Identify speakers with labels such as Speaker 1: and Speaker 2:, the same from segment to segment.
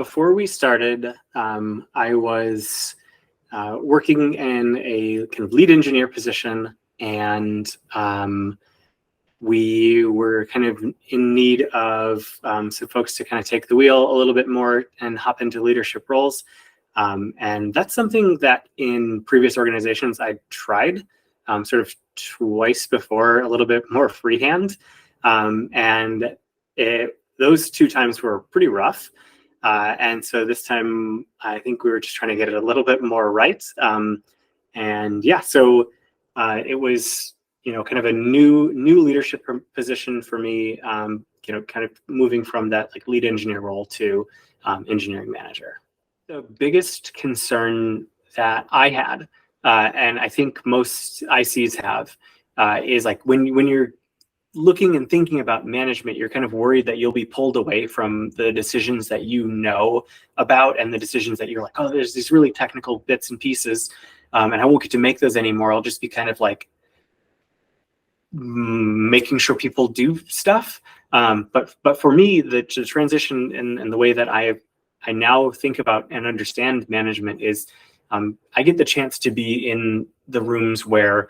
Speaker 1: Before we started, I was working in a kind of lead engineer position, and we were kind of in need of some folks to kind of take the wheel a little bit more and hop into leadership roles. And that's something that in previous organizations I tried sort of twice before, a little bit more freehand. And those two times were pretty rough. And so this time, I think we were just trying to get it a little bit more right. And yeah, so it was, kind of a new leadership position for me, kind of moving from that like lead engineer role to engineering manager. The biggest concern that I had, and I think most ICs have, is like when you're looking and thinking about management, you're kind of worried that you'll be pulled away from the decisions that you know about and the decisions that you're like, oh, there's these really technical bits and pieces, and I won't get to make those anymore. I'll just be kind of like making sure people do stuff. But for me, the transition and the way that I now think about and understand management is I get the chance to be in the rooms where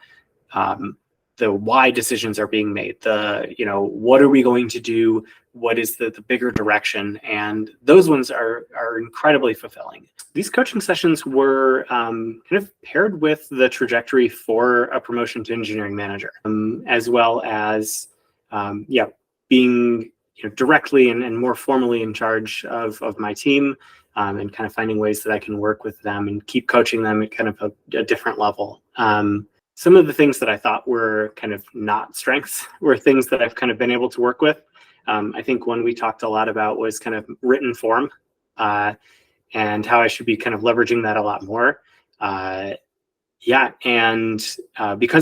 Speaker 1: the why decisions are being made, what are we going to do, what is the bigger direction, and those ones are incredibly fulfilling. These coaching sessions were kind of paired with the trajectory for a promotion to engineering manager, as well as being directly and more formally in charge of my team, and kind of finding ways that I can work with them and keep coaching them at kind of a different level. Some of the things that I thought were kind of not strengths were things that I've kind of been able to work with. I think one we talked a lot about was kind of written form, and how I should be kind of leveraging that a lot more. Because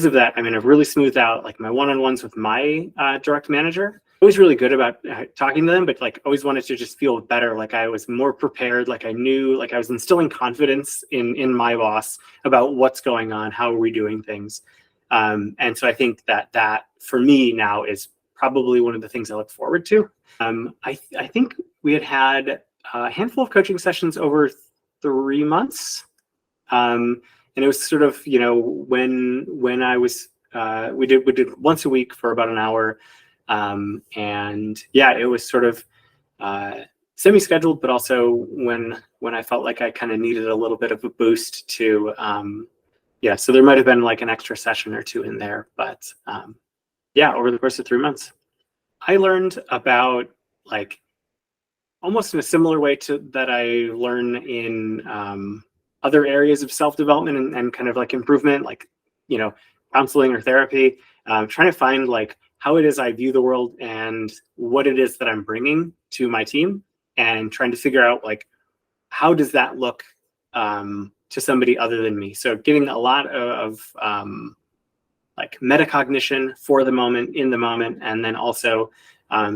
Speaker 1: of that, I've really smoothed out like my one-on-ones with my direct manager. Always really good about talking to them, but like always wanted to just feel better. Like I was more prepared, like I knew, like I was instilling confidence in my boss about what's going on, how are we doing things. And so I think that for me now is probably one of the things I look forward to. I think we had a handful of coaching sessions over 3 months. And it was sort of, when I was, we did once a week for about an hour. It was sort of semi-scheduled, but also when I felt like I kind of needed a little bit of a boost to, so there might've been like an extra session or two in there, but over the course of 3 months, I learned about like almost in a similar way to that I learn in other areas of self-development and kind of like improvement, like, counseling or therapy, trying to find like how it is I view the world and what it is that I'm bringing to my team, and trying to figure out like, how does that look to somebody other than me? So getting a lot of like metacognition for the moment, in the moment, and then also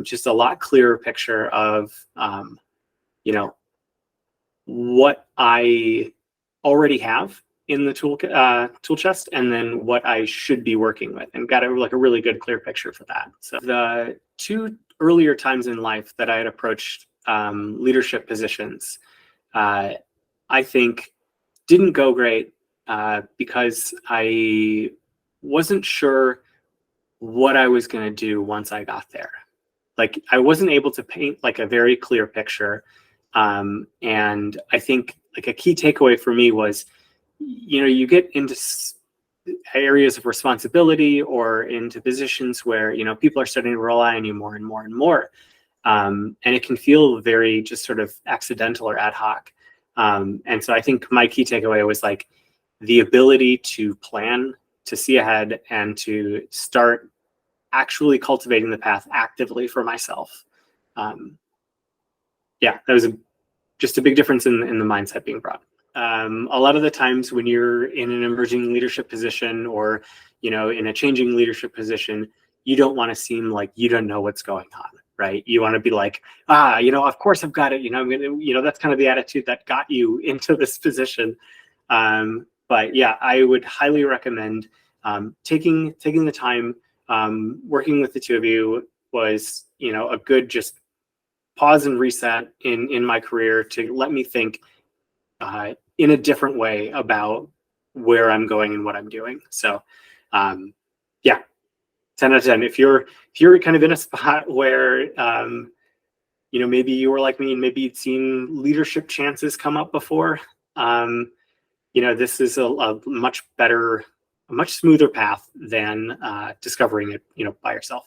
Speaker 1: just a lot clearer picture of, what I already have in the tool chest, and then what I should be working with, and got a really good clear picture for that. So the 2 earlier times in life that I had approached leadership positions, I think didn't go great because I wasn't sure what I was going to do once I got there. Like I wasn't able to paint like a very clear picture. And I think like a key takeaway for me was, you get into areas of responsibility or into positions where, people are starting to rely on you more and more and more. And it can feel very just sort of accidental or ad hoc. And so I think my key takeaway was like the ability to plan, to see ahead, and to start actually cultivating the path actively for myself. That was just a big difference in the mindset being brought. A lot of the times when you're in an emerging leadership position or, in a changing leadership position, you don't want to seem like you don't know what's going on, right? You want to be like, of course I've got it. I'm gonna, that's kind of the attitude that got you into this position. But yeah, I would highly recommend taking the time. Working with the two of you was, a good just pause and reset in my career to let me think in a different way about where I'm going and what I'm doing. So yeah, 10 out of 10. If you're kind of in a spot where maybe you were like me and maybe you'd seen leadership chances come up before, this is a much better, a much smoother path than discovering it by yourself.